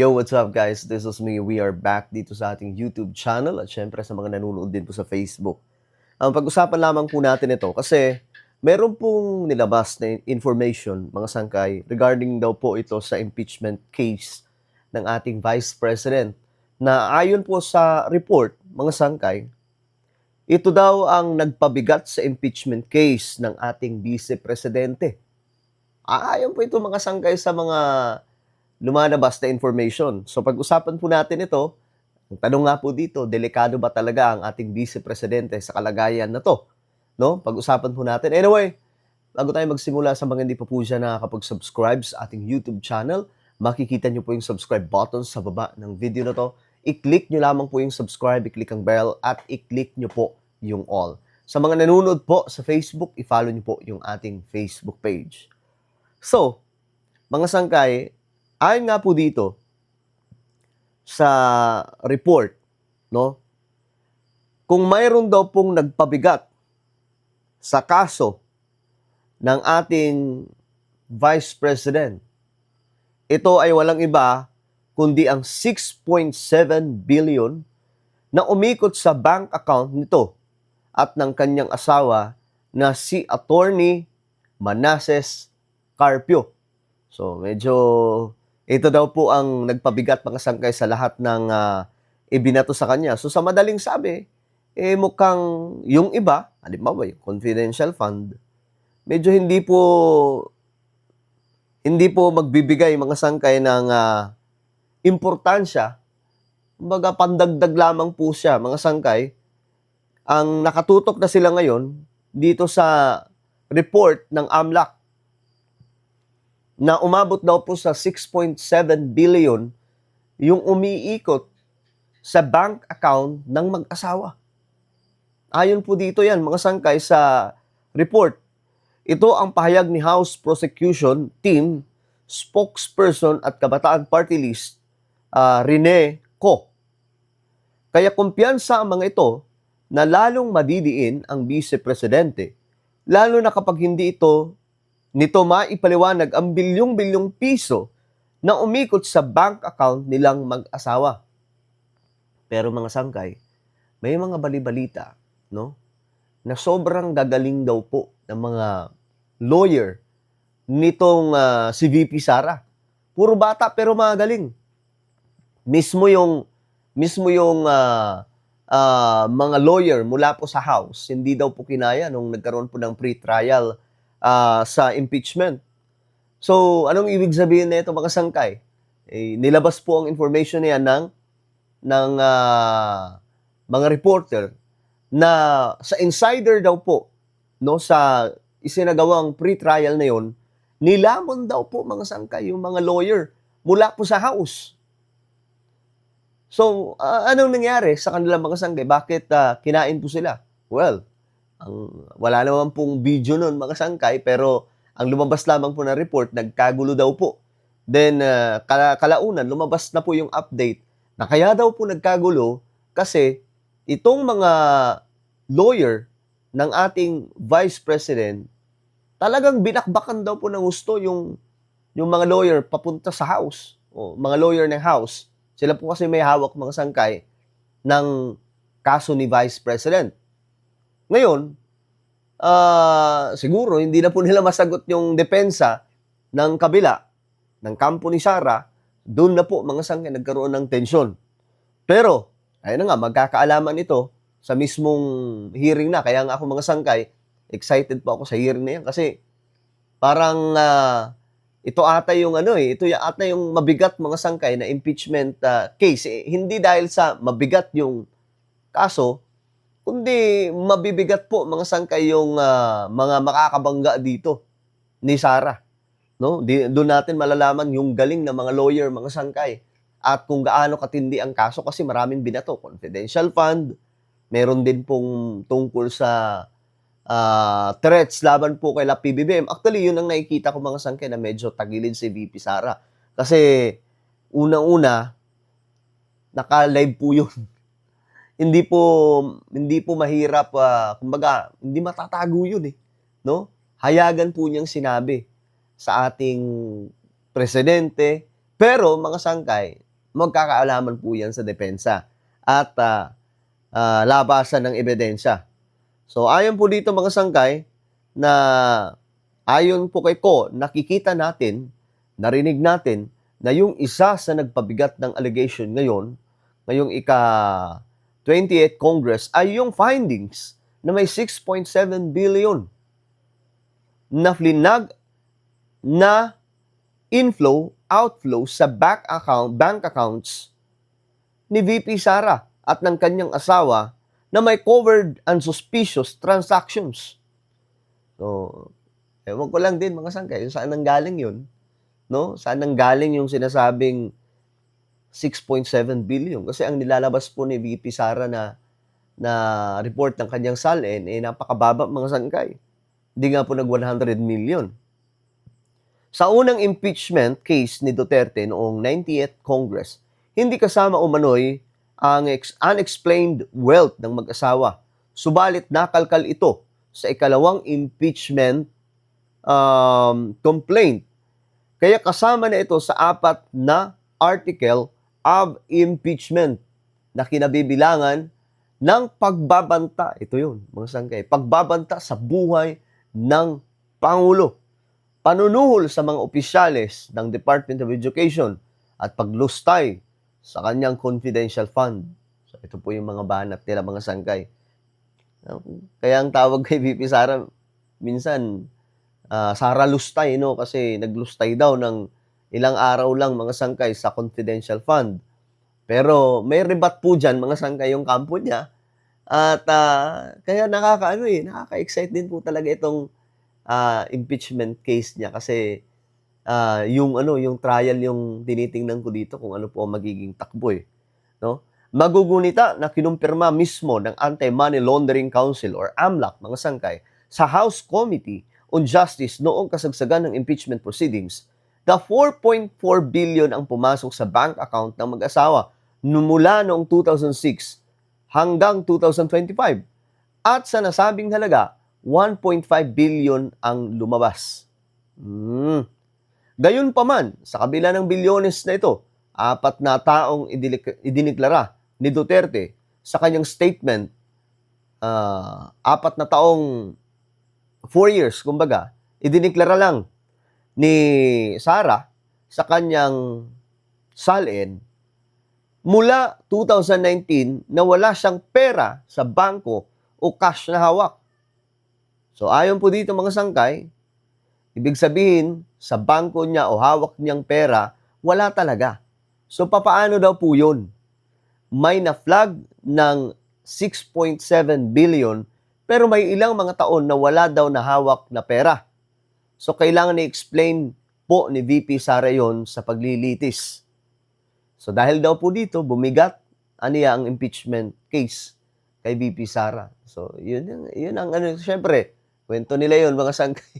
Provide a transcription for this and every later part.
Yo, what's up guys? This is me. We are back dito sa ating YouTube channel at syempre sa mga nanonood din po sa Facebook. Ang pag-usapan lamang po natin ito kasi meron pong nilabas na information, mga sangkay, regarding daw po ito sa impeachment case ng ating Vice President na ayon po sa report, mga sangkay, ito daw ang nagpabigat sa impeachment case ng ating Vice Presidente. Ayon po ito mga sangkay sa mga lumalabas na information. So pag-usapan po natin ito, ang tanong nga po dito, delikado ba talaga ang ating Vice Presidente sa kalagayan na to? No? Pag-usapan po natin. Anyway, bago tayo magsimula, sa mga hindi pa po siya nakakapag-subscribe sa ating YouTube channel, makikita nyo po yung subscribe button sa baba ng video na to. I-click nyo lamang po yung subscribe, i-click ang bell, at i-click nyo po yung all. Sa mga nanonood po sa Facebook, i-follow nyo po yung ating Facebook page. So, mga sangkay, ayon nga po dito sa report, no? Kung mayroon daw pong nagpabigat sa kaso ng ating Vice President, ito ay walang iba kundi ang 6.7 billion na umikot sa bank account nito at ng kanyang asawa na si Attorney Manasseh Carpio. So medyo ito daw po ang nagpabigat mga sangkay sa lahat ng ibinato sa kanya. So sa madaling sabi, mukhang yung iba, halimbawa yung confidential fund, medyo hindi po magbibigay mga sangkay ng importansya. Kumbaga pandagdag lamang po siya mga sangkay. Ang nakatutok na sila ngayon dito sa report ng AMLAC na umabot daw po sa 6.7 billion yung umiikot sa bank account ng mag-asawa. Ayon po dito yan, mga sangkay, sa report. Ito ang pahayag ni House Prosecution Team spokesperson at Kabataan Party List, Rene Co. Kaya kumpiyansa ang mga ito na lalong madidiin ang Vice Presidente, lalo na kapag hindi nito maipaliwanag ang bilyong-bilyong piso na umikot sa bank account nilang mag-asawa. Pero mga sangkay, may mga balibalita, no? Na sobrang gagaling daw po ng mga lawyer nitong si VP Sara. Puro bata pero magaling. Mismo yung mga lawyer mula po sa House, hindi daw po kinaya nung nagkaroon po ng pre-trial sa impeachment. So, anong ibig sabihin na ito mga sangkay? Nilabas po ang information niya ng mga reporter na sa insider daw po, no, sa isinagawang pre-trial na yon, nilamon daw po mga sangkay yung mga lawyer mula po sa House. So, anong nangyari sa kanilang mga sangkay? Bakit kinain po sila? Well, wala naman pong video nun mga sangkay, pero ang lumabas lamang po na report, nagkagulo daw po. Then, kalaunan, lumabas na po yung update na kaya daw po nagkagulo kasi itong mga lawyer ng ating Vice President, talagang binakbakan daw po ng gusto yung mga lawyer papunta sa House, o mga lawyer ng House. Sila po kasi may hawak mga sangkay ng kaso ni Vice President. Ngayon, siguro hindi na po nila masagot yung depensa ng kabila, ng kampo ni Sara, doon na po mga sangkay nagkaroon ng tensyon. Pero, ayun na nga, magkakaalaman ito sa mismong hearing na. Kaya nga ako mga sangkay, excited po ako sa hearing na yan kasi parang ito ata yung ito ata yung mabigat mga sangkay na impeachment case. Hindi dahil sa mabigat yung kaso, kundi mabibigat po mga sangkay yung mga makakabangga dito ni Sara. No? Doon natin malalaman yung galing ng mga lawyer, mga sangkay, at kung gaano katindi ang kaso kasi maraming binato. Confidential fund, meron din pong tungkol sa threats laban po kay PBBM. Actually, yun ang nakikita ko mga sangkay na medyo tagilid si VP Sara. Kasi unang-una, naka-live po yun. hindi po mahirap, kumbaga, hindi matatago yun no? Hayagan po niyang sinabi sa ating presidente, pero mga sangkay, magkakaalaman po yan sa depensa at labasan ng ebidensya. So ayon po dito mga sangkay na ayon po kay Ko, nakikita natin, narinig natin na yung isa sa nagpabigat ng allegation ngayong ika-28th Congress ay yung findings na may 6.7 billion na flinag na inflow, outflow sa bank accounts ni VP Sara at ng kanyang asawa na may covered and suspicious transactions. So, ewan ko lang din mga sangkay, saan nanggaling yun? No? Saan nanggaling yung sinasabing 6.7 billion? Kasi ang nilalabas po ni VP Sara na report ng kanyang SALN, napakababa mga sangkay. Hindi nga po nag 100 million. Sa unang impeachment case ni Duterte noong 90th Congress, hindi kasama umano'y ang unexplained wealth ng mag-asawa. Subalit nakalkal ito sa ikalawang impeachment complaint. Kaya kasama na ito sa 4 na article of impeachment na kinabibilangan ng pagbabanta. Ito yun, mga sangkay. Pagbabanta sa buhay ng Pangulo. Panunuhol sa mga opisyales ng Department of Education at paglustay sa kanyang confidential fund. So, ito po yung mga banat nila, mga sangkay. Kaya ang tawag kay VP Sara, minsan, Sara Lustay, no? Kasi naglustay daw ng ilang araw lang, mga sangkay, sa confidential fund. Pero may rebat po dyan, mga sangkay, yung kampo niya. At kaya nakaka-excite din po talaga itong impeachment case niya kasi yung trial yung tinitingnan ko dito kung ano po ang magiging takbo no? Magugunita na kinumpirma mismo ng Anti-Money Laundering Council or AMLAC, mga sangkay, sa House Committee on Justice noong kasagsagan ng impeachment proceedings na 4.4 billion ang pumasok sa bank account ng mag-asawa mula noong 2006 hanggang 2025 at sa nasabing halaga 1.5 billion ang lumabas. Gayunpaman, sa kabila ng bilyones na ito, 4 na taong idiniklara ni Duterte sa kanyang statement, 4 na taong 4 years, kumbaga, idiniklara lang ni Sara sa kanyang SALN mula 2019 na wala siyang pera sa bangko o cash na hawak. So ayon po dito mga sangkay, ibig sabihin sa bangko niya o hawak niyang pera, wala talaga. So papaano daw po yun? May na-flag ng 6.7 billion pero may ilang mga taon na wala daw na hawak na pera. So kailangan i-explain po ni VP Sara yon sa paglilitis. So dahil daw po dito, bumigat ang impeachment case kay VP Sara. So yun ang syempre, kwento nila yun, mga sangkay.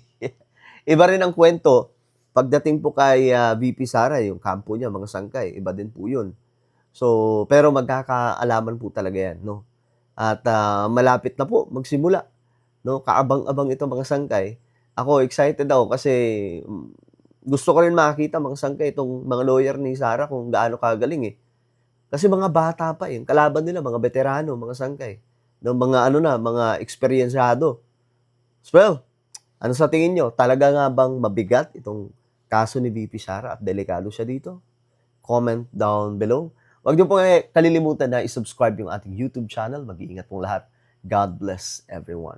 Iba rin ang kwento pagdating po kay VP Sara, yung kampo niya, mga sangkay. Iba din po yun. So, pero magkakaalaman po talaga yan, no? At malapit na po magsimula, no? Kaabang-abang ito, mga sangkay. Ako, excited ako kasi gusto ko rin makita, mga sangkay, itong mga lawyer ni Sara kung gaano kagaling Kasi mga bata pa kalaban nila, mga veterano, mga sangkay. No, mga eksperyensyado. Well, ano sa tingin nyo? Talaga nga bang mabigat itong kaso ni VP Sara at delikado siya dito? Comment down below. Huwag niyo pong kalilimutan na i-subscribe yung ating YouTube channel. Mag-iingat pong lahat. God bless everyone.